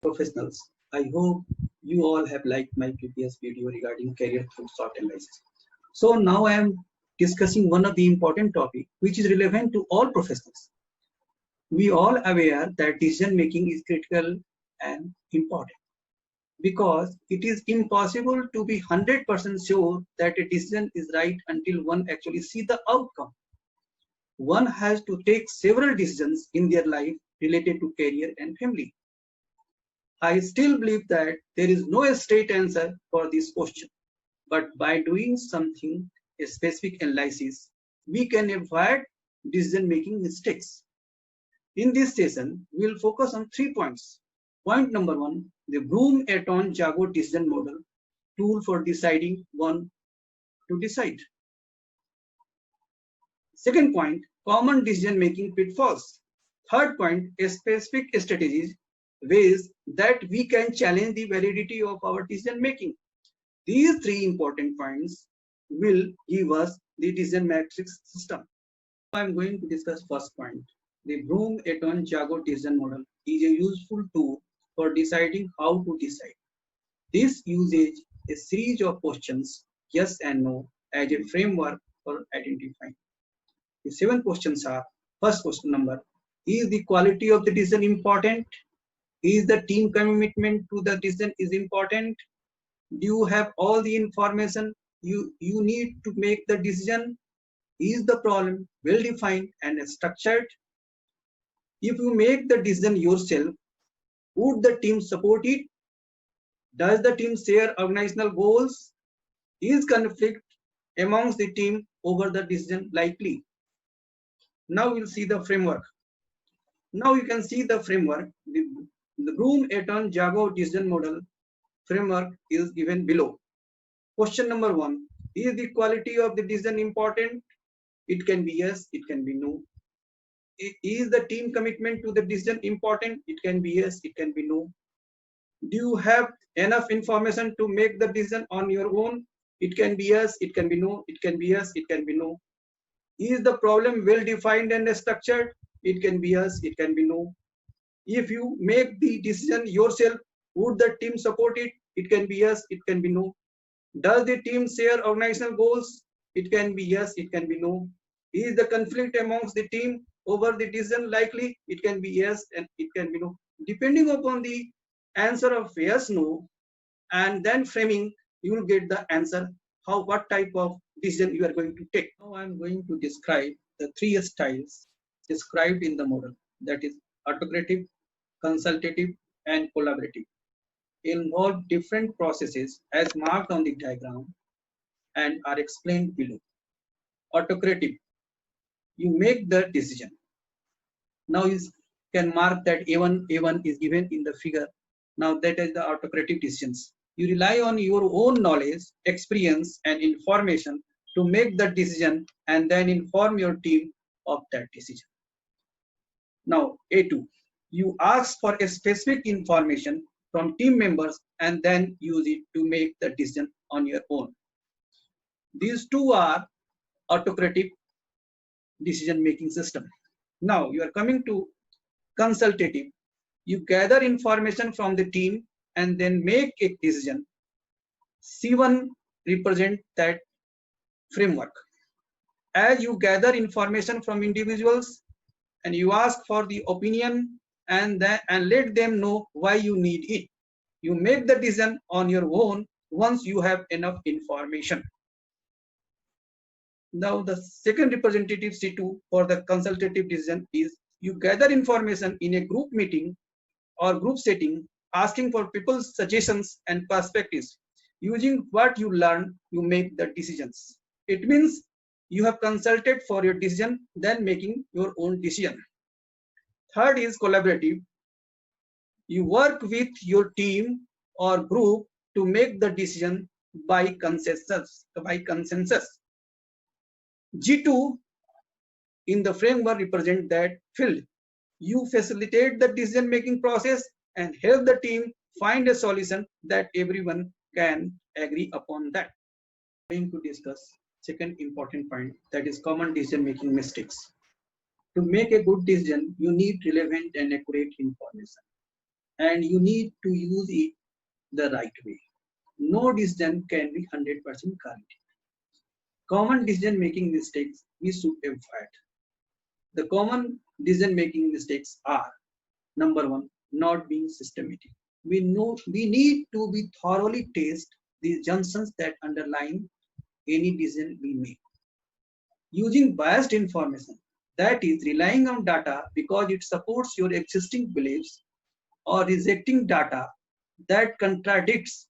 Professionals, I hope you all have liked my previous video regarding career through SWOT analysis. So now I am discussing one of the important topic which is relevant to all professionals. We all aware that decision making is critical and important because it is impossible to be 100% sure that a decision is right until one actually see the outcome. One has to take several decisions in their life related to career and family. I still believe that there is no straight answer for this question, but by doing something, a specific analysis, we can avoid decision-making mistakes. In this session, we will focus on 3 points. Point number 1, the Bloom-Eaton-Jago decision model, tool for deciding one to decide. Second point, common decision-making pitfalls. Third point, a specific strategies, ways that we can challenge the validity of our decision making. These 3 important points will give us the decision matrix system. I am going to discuss first point. The Bloom-Eaton-Jago decision model is a useful tool for deciding how to decide. This uses a series of questions, yes and no, as a framework for identifying. The 7 questions are: first question number, is the quality of the decision important? Is the team commitment to the decision is important? Do you have all the information you need to make the decision? Is the problem well defined and structured? If you make the decision yourself, would the team support it? Does the team share organizational goals? Is conflict amongst the team over the decision likely? Now we'll see the framework. Now you can see the framework. The Bloom-Eaton-Jago decision model framework is given below. Question number 1, is the quality of the decision important? It can be yes, it can be no. Is the team commitment to the decision important? It can be yes, it can be no. Do you have enough information to make the decision on your own? It can be yes, it can be no, it can be yes, it can be no. Is the problem well defined and structured? It can be yes, it can be no. If you make the decision yourself, would the team support it? It can be yes, it can be no. Does the team share organizational goals? It can be yes, it can be no. Is the conflict amongst the team over the decision likely? It can be yes and it can be no. Depending upon the answer of yes, no, and then framing, you will get the answer what type of decision you are going to take. Now I am going to describe the 3 styles described in the model, that is autocratic, consultative, and collaborative. Involve different processes as marked on the diagram and are explained below. Autocratic, you make the decision. Now you can mark that A1 is given in the figure. Now that is the autocratic decisions. You rely on your own knowledge, experience, and information to make the decision and then inform your team of that decision. Now A2, you ask for a specific information from team members and then use it to make the decision on your own. These 2 are autocratic decision making system. Now you are coming to consultative. You gather information from the team and then make a decision. C1 represent that framework. As you gather information from individuals and you ask for the opinion and let them know why you need it. You make the decision on your own once you have enough information. Now the second representative C2 for the consultative decision is you gather information in a group meeting or group setting, asking for people's suggestions and perspectives. Using what you learn, you make the decisions. It means you have consulted for your decision, then making your own decision. Third is collaborative. You work with your team or group to make the decision by consensus. G2 in the framework represent that field. You facilitate the decision making process and help the team find a solution that everyone can agree upon that. I'm going to discuss second important point, that is common decision making mistakes. To make a good decision, you need relevant and accurate information, and you need to use it the right way. No decision can be 100% correct. Common decision making mistakes we should avoid. The common decision making mistakes are: number one, not being systematic. We need to be thoroughly test the assumptions that underline any decision we make. Using biased information, that is, relying on data because it supports your existing beliefs, or rejecting data that contradicts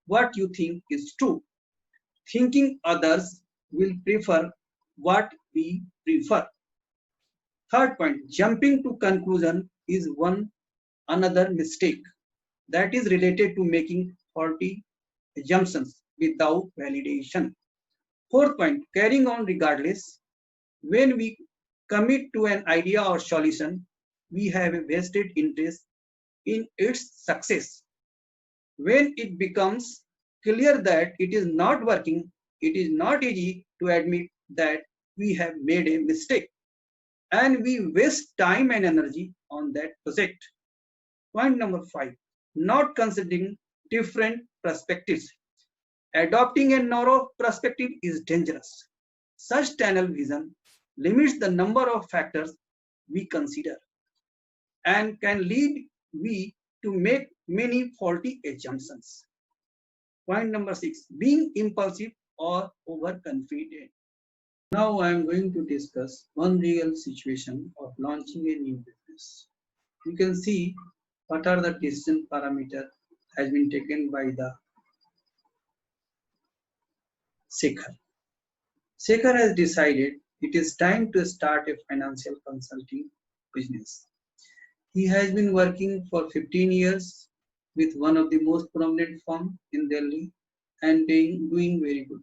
what you think is true. Thinking others will prefer what we prefer. Third point, jumping to conclusion is one another mistake that is related to making faulty assumptions without validation. Fourth point, carrying on regardless. When we commit to an idea or solution, we have a vested interest in its success. When it becomes clear that it is not working, it is not easy to admit that we have made a mistake, and we waste time and energy on that project. Point number five, not considering different perspectives. Adopting a narrow perspective is dangerous. Such tunnel vision limits the number of factors we consider and can lead we to make many faulty assumptions. Point number six, being impulsive or overconfident. Now I am going to discuss one real situation of launching a new business. You can see what are the decision parameters has been taken by the Sekhar. Sekhar has decided it is time to start a financial consulting business. He has been working for 15 years with one of the most prominent firms in Delhi and doing very good.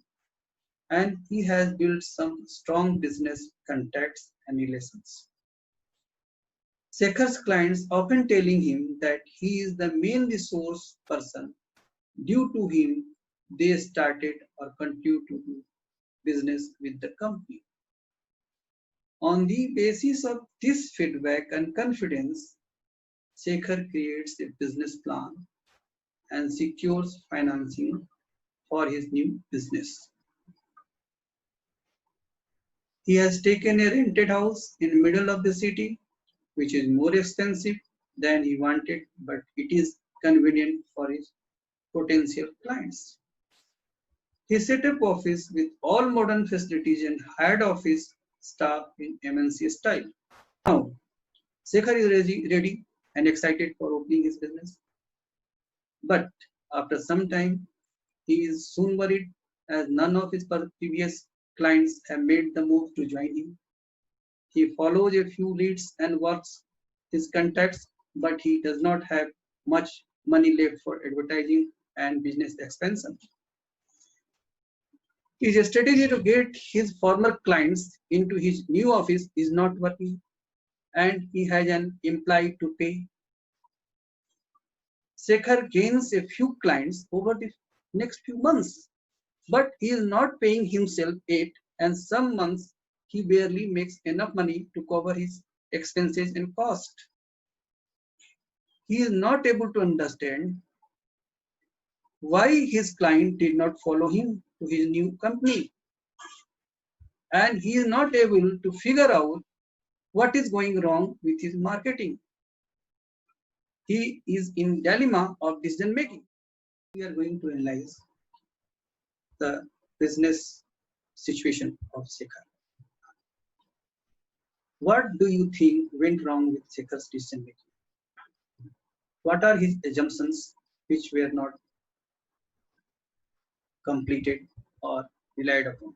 And he has built some strong business contacts and relations. Sekhar's clients often telling him that he is the main resource person. Due to him, they started or continue to do business with the company. On the basis of this feedback and confidence, Sekhar creates a business plan and secures financing for his new business. He has taken a rented house in the middle of the city, which is more expensive than he wanted, but it is convenient for his potential clients. He set up office with all modern facilities and hired office staff in MNC style. Now, Sekhar is ready and excited for opening his business. But after some time, he is soon worried as none of his previous clients have made the move to join him. He follows a few leads and works his contacts, but he does not have much money left for advertising and business expansion. His strategy to get his former clients into his new office is not working, and he has an employee to pay. Sekhar gains a few clients over the next few months, but he is not paying himself yet, and some months he barely makes enough money to cover his expenses and cost. He is not able to understand why his client did not follow him to his new company, and he is not able to figure out what is going wrong with his marketing. He is in dilemma of decision making. We are going to analyze the business situation of Sekhar. What do you think went wrong with Sekhar's decision making? What are his assumptions which were not completed or relied upon?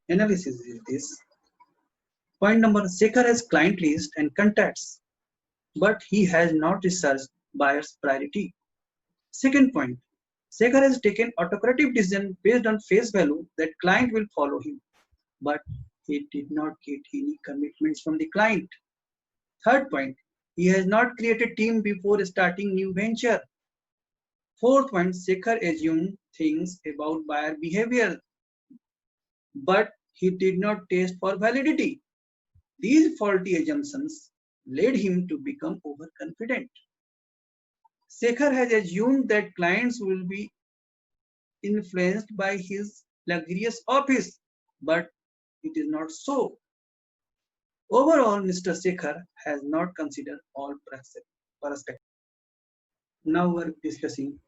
Analysis is this. Point number, Sekhar has client list and contacts, but he has not researched buyer's priority. Second point, Sekhar has taken autocratic decision based on face value that client will follow him, but he did not get any commitments from the client. Third point, he has not created team before starting new venture. Fourth point, Sekhar assumed things about buyer behavior, but he did not test for validity. These faulty assumptions led him to become overconfident. Shekhar has assumed that clients will be influenced by his luxurious office, but it is not so. Overall, Mr. Shekhar has not considered all perspectives. Now we're discussing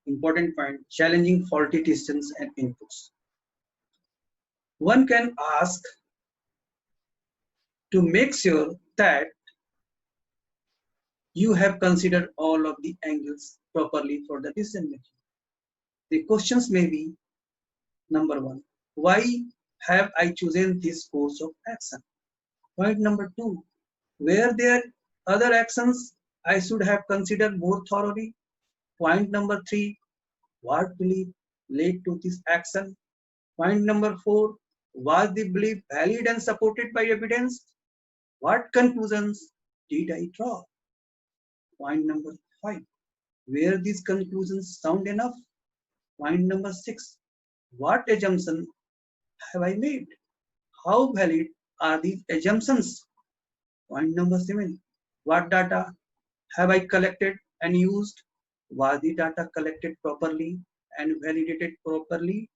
important point, challenging faulty decisions and inputs. One can ask to make sure that you have considered all of the angles properly for the decision making. The questions may be: number one, why have I chosen this course of action? Point number two, were there other actions I should have considered more thoroughly? Point number three, what belief led to this action? Point number four, was the belief valid and supported by evidence? What conclusions did I draw? Point number five, were these conclusions sound enough? Point number six, what assumption have I made? How valid are these assumptions? Point number seven, what data have I collected and used? Was the data collected properly and validated properly?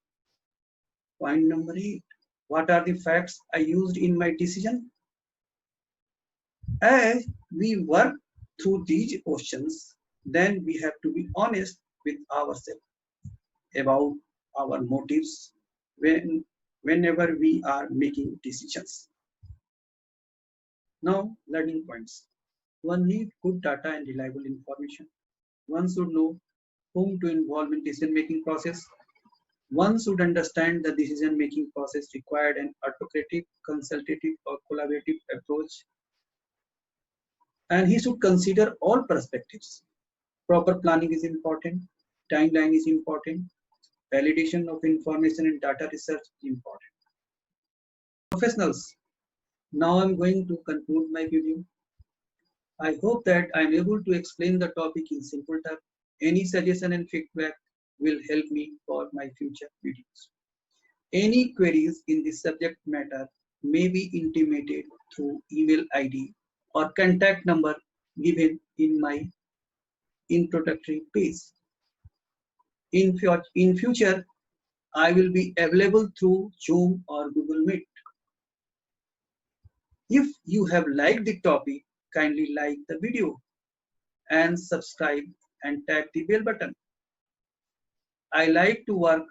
Point number eight, what are the facts I used in my decision? As we work through these questions, then we have to be honest with ourselves about our motives whenever we are making decisions. Now, learning points. One needs good data and reliable information. One should know whom to involve in decision-making process. One should understand the decision-making process required an autocratic, consultative, or collaborative approach. And he should consider all perspectives. Proper planning is important. Timeline is important. Validation of information and data research is important. Professionals, now I'm going to conclude my video. I hope that I'm able to explain the topic in simple terms. Any suggestion and feedback will help me for my future videos. Any queries in this subject matter may be intimated through email ID or contact number given in my introductory page. In future, I will be available through Zoom or Google Meet. If you have liked the topic, kindly like the video and subscribe and tap the bell button. I like to work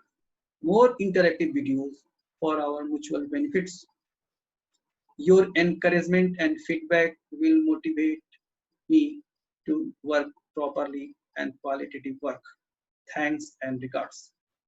more interactive videos for our mutual benefits. Your encouragement and feedback will motivate me to work properly and qualitative work. Thanks and regards.